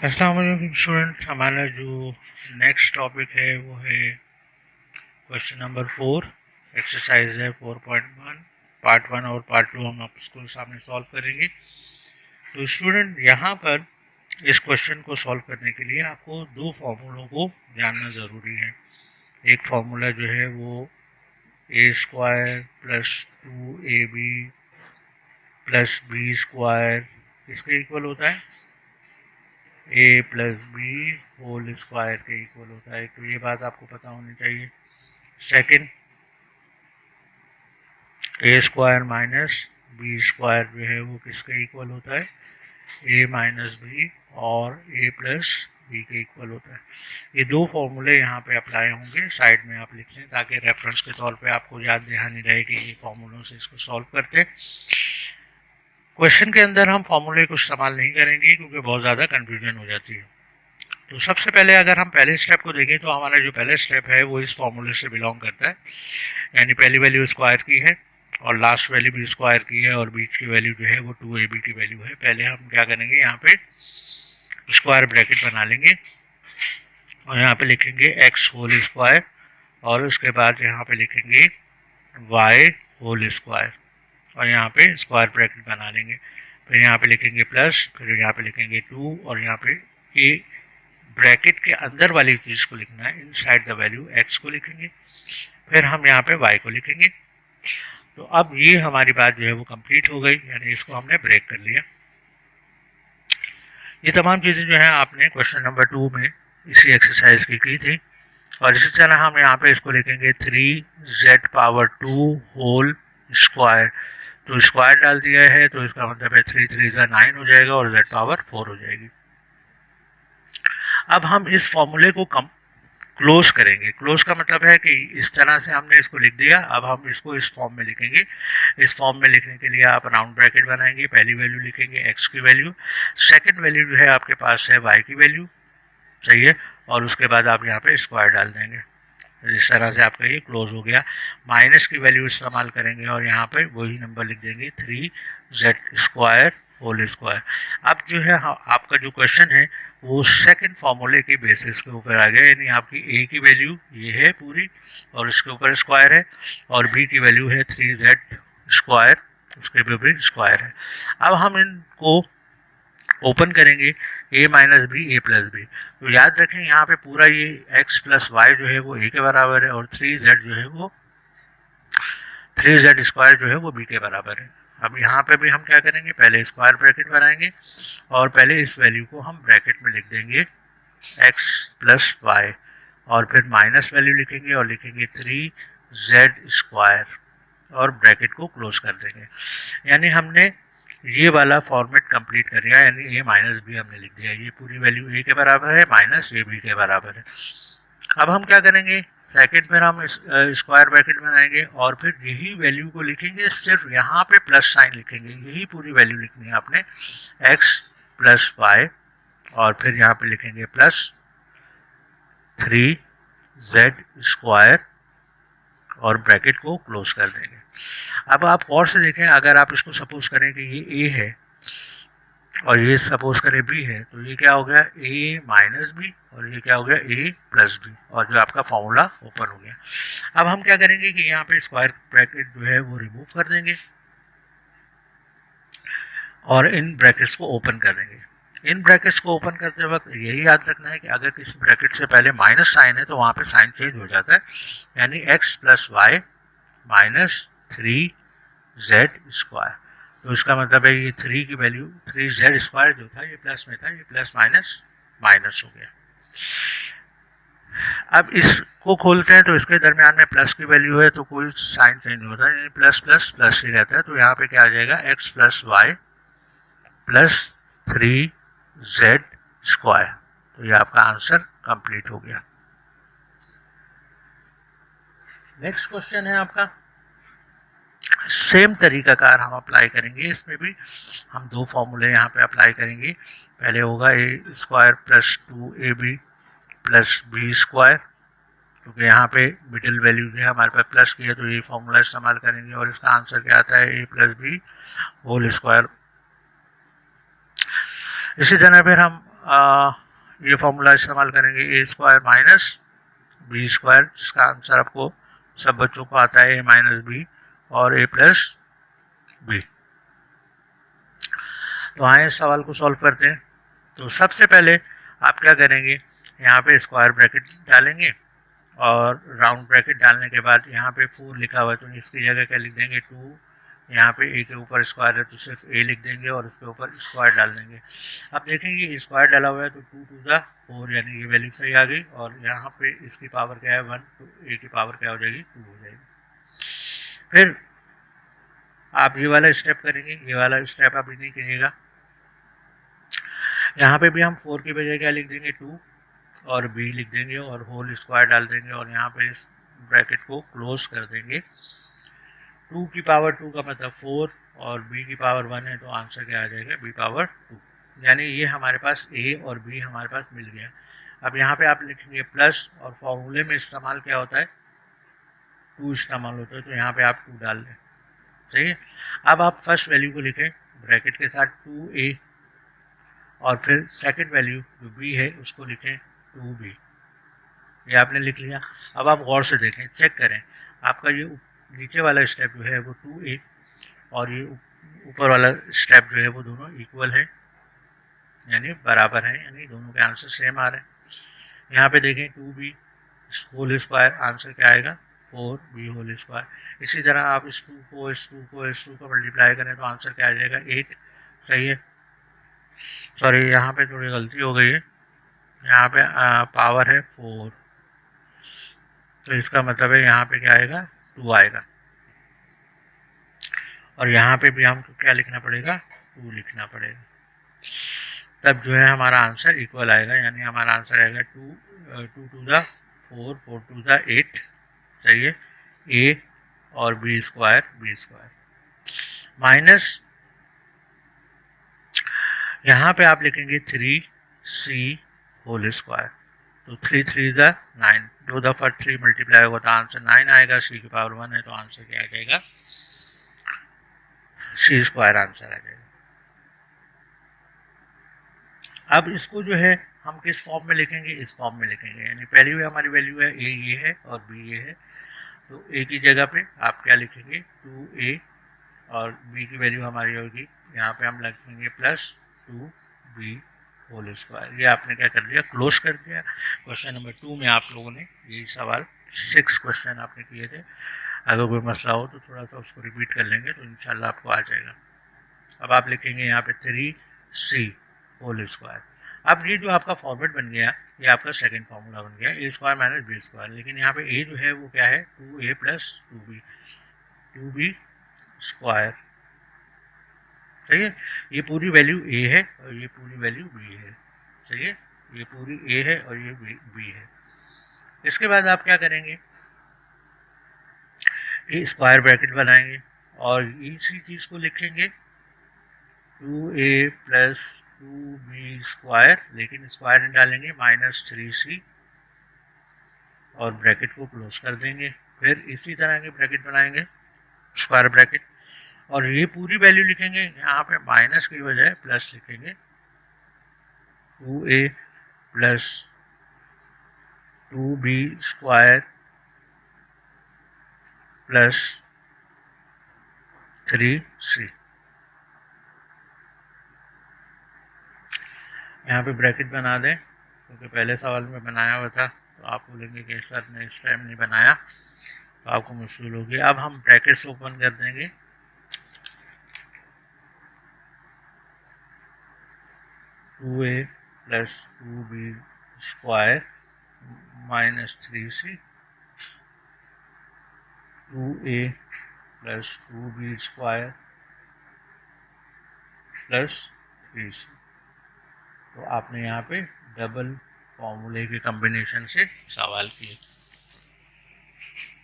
अस्सलाम वालेकुम स्टूडेंट। हमारा जो नेक्स्ट टॉपिक है वो है क्वेश्चन नंबर 4। एक्सरसाइज है 4.1 पार्ट 1 और पार्ट 2 हम आपको सामने सॉल्व करेंगे। तो स्टूडेंट यहाँ पर इस क्वेश्चन को सॉल्व करने के लिए आपको दो फॉर्मूलों को जानना ज़रूरी है। एक फार्मूला जो है वो A square plus 2ab plus B square इसके इक्वल होता है, A plus B whole square के इक्वल होता है। तो ये बात आपको पता होनी चाहिए। Second, A square minus B square जो है वो किसके इक्वल होता है, ए माइनस बी और ए प्लस बी के इक्वल होता है। ये दो फॉर्मूले यहाँ पे अप्लाई होंगे, साइड में आप लिख लें ताकि रेफरेंस के तौर पे आपको याद दहानी रहे कि ये फॉर्मूलों से इसको सॉल्व करते हैं। क्वेश्चन के अंदर हम फॉर्मूले को इस्तेमाल नहीं करेंगे क्योंकि बहुत ज़्यादा कन्फ्यूजन हो जाती है। तो सबसे पहले अगर हम पहले स्टेप को देखें तो हमारा जो पहले स्टेप है वो इस फॉर्मूले से बिलोंग करता है, यानी पहली वैल्यू स्क्वायर की है और लास्ट वैल्यू भी स्क्वायर की है और बीच की वैल्यू जो है वो 2ab की वैल्यू है। पहले हम क्या करेंगे, यहाँ पे स्क्वायर ब्रैकेट बना लेंगे और यहाँ पे लिखेंगे x होल स्क्वायर और उसके बाद यहाँ पे लिखेंगे y होल स्क्वायर और यहाँ पे स्क्वायर ब्रैकेट बना लेंगे। फिर यहाँ पे लिखेंगे प्लस, फिर यहाँ पे लिखेंगे 2 और यहाँ पे a ब्रैकेट के अंदर वाली चीज को लिखना है, इनसाइड द वैल्यू x को लिखेंगे, फिर हम यहाँ पे y को लिखेंगे। तो अब ये हमारी बात जो है वो कंप्लीट हो गई, यानी इसको हमने ब्रेक कर लिया। ये तमाम चीजें जो है आपने क्वेश्चन नंबर 2 में इसी एक्सरसाइज की थी। और इसी तरह हम यहाँ पे इसको लिखेंगे 3z पावर 2 होल स्क्वायर। तो स्क्वायर डाल दिया है तो इसका मतलब है 3 3 9 हो जाएगा और z पावर 4 हो जाएगी। अब हम इस फॉर्मूले को क्लोज करेंगे। क्लोज का मतलब है कि इस तरह से हमने इसको लिख दिया, अब हम इसको इस फॉर्म में लिखेंगे। इस फॉर्म में लिखने के लिए आप राउंड ब्रैकेट बनाएंगे, पहली वैल्यू लिखेंगे x की वैल्यू, सेकंड वैल्यू जो है आपके पास है y की वैल्यू, सही है, और उसके बाद आप यहाँ पे स्क्वायर डाल देंगे। इस तरह से आपका ये क्लोज हो गया। माइनस की वैल्यू इस्तेमाल करेंगे और यहाँ पे वही नंबर लिख देंगे 3z स्क्वायर होल स्क्वायर। अब जो है आपका जो क्वेश्चन है वो सेकंड फॉर्मूले के बेसिस के ऊपर आ गया, यानी आपकी ए की वैल्यू ये है पूरी और इसके ऊपर स्क्वायर है और बी की वैल्यू है 3z स्क्वायर, उसके ऊपर भी स्क्वायर है। अब हम इनको ओपन करेंगे, a minus b a plus b. तो याद रखें यहाँ पे पूरा ये x प्लस वाई जो है वो a के बराबर है और 3z जो है वो 3z स्क्वायर जो है वो b के बराबर है। अब यहाँ पे भी हम क्या करेंगे, पहले स्क्वायर ब्रैकेट बनाएंगे और पहले इस वैल्यू को हम ब्रैकेट में लिख देंगे x प्लस वाई और फिर माइनस वैल्यू लिखेंगे और लिखेंगे 3z स्क्वायर और ब्रैकेट को क्लोज कर देंगे। यानी हमने ये वाला फॉर्मेट कंप्लीट कर दिया, यानी a माइनस बी हमने लिख दिया। ये पूरी वैल्यू a के बराबर है माइनस ए बी के बराबर है। अब हम क्या करेंगे, सेकंड फिर हम स्क्वायर ब्रैकेट बनाएंगे और फिर यही वैल्यू को लिखेंगे, सिर्फ यहाँ पे प्लस साइन लिखेंगे, यही पूरी वैल्यू लिखनी है आपने x प्लस वाई और फिर यहाँ पे लिखेंगे प्लस 3z स्क्वायर और ब्रैकेट को क्लोज कर देंगे। अब आप और से देखें, अगर आप इसको सपोज करें कि ये a है और ये सपोज करें b है, तो ये क्या हो गया a माइनस बी और ये क्या हो गया a प्लस बी और जो आपका फॉर्मूला ओपन हो गया। अब हम क्या करेंगे कि यहाँ पे स्क्वायर ब्रैकेट जो है वो रिमूव कर देंगे और इन ब्रैकेट्स को ओपन कर देंगे। इन ब्रैकेट्स को ओपन करते वक्त यही याद रखना है कि अगर किसी ब्रैकेट से पहले माइनस साइन है तो वहां पे साइन चेंज हो जाता है, यानी x plus y minus 3z square. तो इसका मतलब है ये 3 की वैल्यू 3z स्क्वायर जो था ये प्लस में था, ये प्लस माइनस माइनस हो गया। अब इसको खोलते हैं तो इसके दरमियान में प्लस की वैल्यू है तो कोई साइन चेंज नहीं होता, यानी प्लस प्लस प्लस ही रहता है। तो यहाँ पे क्या आ जाएगा x plus y plus 3z square. तो ये आपका आंसर कंप्लीट हो गया। नेक्स्ट क्वेश्चन है आपका, सेम तरीकाकार हम अप्लाई करेंगे। इसमें भी हम दो फॉर्मूले यहाँ पे अप्लाई करेंगे। पहले होगा A square plus 2ab plus B square, क्योंकि यहाँ पे मिडिल वैल्यू जो है हमारे पास प्लस की है तो ये फॉर्मूला इस्तेमाल करेंगे और इसका आंसर क्या आता है a plus B whole square. इसी तरह फिर हम ये फॉर्मूला इस्तेमाल करेंगे, a square minus B square, जिसका आंसर आपको सब बच्चों को आता है, ए माइनस बी और ए प्लस बी। तो आए इस सवाल को सॉल्व करते हैं। तो सबसे पहले आप क्या करेंगे, यहाँ पे स्क्वायर ब्रैकेट डालेंगे और राउंड ब्रैकेट डालने के बाद यहाँ पे 4 लिखा हुआ है तो इसकी जगह क्या लिख देंगे 2, यहाँ पे ए के ऊपर स्क्वायर है तो सिर्फ ए लिख देंगे और इसके ऊपर स्क्वायर डाल देंगे। अब देखेंगे स्क्वायर डाला हुआ है तो 2 टू द 4 यानी ये वैल्यू सही आ गई, और यहाँ पे इसकी पावर क्या है 1 तो ए की पावर क्या हो जाएगी 2 हो जाएगी। फिर आप ये वाला स्टेप करेंगे, ये वाला स्टेप आप नहीं कीजिएगा। यहाँ पे भी हम 4 की बजाय क्या लिख देंगे 2 और b लिख देंगे और होल स्क्वायर डाल देंगे और यहाँ पे इस ब्रैकेट को क्लोज कर देंगे। 2 की पावर 2 का मतलब 4 और b की पावर 1 है तो आंसर क्या आ जाएगा b पावर 2, यानी ये हमारे पास a और b हमारे पास मिल गया। अब यहाँ पे आप लिखेंगे प्लस और फॉर्मूले में इस्तेमाल क्या होता है 2 इस्तेमाल होता है, तो यहाँ पे आप 2 डाल दें, सही है। अब आप फर्स्ट वैल्यू को लिखें ब्रैकेट के साथ 2a और फिर सेकंड वैल्यू जो b है उसको लिखें 2b, ये आपने लिख लिया। अब आप गौर से देखें, चेक करें आपका ये नीचे वाला स्टेप जो है वो 2a और ये ऊपर वाला स्टेप जो है वो दोनों इक्वल है यानी बराबर है, यानी दोनों के आंसर सेम आ रहे हैं। यहाँ पे देखें 2b होल स्क्वायर, आंसर क्या आएगा 4b होल स्क्वायर। इसी तरह आप इस 2 को इस 2 को इस 2 को मल्टीप्लाई करें तो आंसर क्या आ जाएगा 8, सही है। सॉरी यहाँ पे थोड़ी गलती हो गई है, यहाँ पे पावर है 4 तो इसका मतलब है यहाँ पे क्या आएगा 2 आएगा, और यहाँ पे भी हमको क्या लिखना पड़ेगा 2 लिखना पड़ेगा, तब जो है हमारा आंसर इक्वल आएगा, यानी हमारा आंसर आएगा 2 टू द 4 4 टू द 8, सही है। a और b स्क्वायर माइनस यहाँ पे आप लिखेंगे 3c होल स्क्वायर, तो 3 3 द 9, 2 दफा 3 मल्टीप्लाई होगा तो आंसर 9 आएगा, c की पावर 1 है तो आंसर क्या आ जाएगा c स्क्वायर आंसर आ जाएगा। अब इसको जो है हम किस फॉर्म में लिखेंगे, इस फॉर्म में लिखेंगे, यानी पहली हमारी वैल्यू है a ये है और b ये है, तो a की जगह पे आप क्या लिखेंगे 2a और b की वैल्यू हमारी होगी यहाँ पे हम लिखेंगे प्लस 2b होल स्क्वायर। ये आपने क्या कर दिया क्लोज कर दिया। क्वेश्चन नंबर 2 में आप लोगों ने यही सवाल 6 क्वेश्चन आपने किए थे, अगर कोई मसला हो तो थोड़ा सा उसको रिपीट कर लेंगे तो इंशाल्लाह आपको आ जाएगा। अब आप लिखेंगे यहाँ पे 3c होल स्क्वायर। अब ये जो आपका फॉर्मेट बन गया ये आपका सेकंड फार्मूला बन गया a square minus B square, लेकिन यहाँ पे a जो है वो क्या है 2a प्लस 2b स्क्वायर, सही है। ये पूरी वैल्यू a है और ये पूरी वैल्यू b है, सही है। ये पूरी a है और ये b है। इसके बाद आप क्या करेंगे ये स्क्वायर ब्रैकेट बनाएंगे और इसी चीज को लिखेंगे 2a प्लस 2b स्क्वायर, लेकिन स्क्वायर नहीं डालेंगे माइनस 3c और ब्रैकेट को क्लोज कर देंगे। फिर इसी तरह के ब्रैकेट बनाएंगे स्क्वायर ब्रैकेट और ये पूरी वैल्यू लिखेंगे, यहाँ पे माइनस की बजाय प्लस लिखेंगे 2a plus 2b square plus 3c। यहाँ पे ब्रैकेट बना दें क्योंकि पहले सवाल में बनाया हुआ था, तो आप बोलेंगे कि सर ने इस टाइम नहीं बनाया तो आपको मुश्किल होगी। अब हम ब्रैकेट्स ओपन कर देंगे, two a plus 2b square minus 3c, 2a plus 2b square plus 3c। तो आपने यहाँ पे डबल फॉर्मूले के कॉम्बिनेशन से सवाल किए।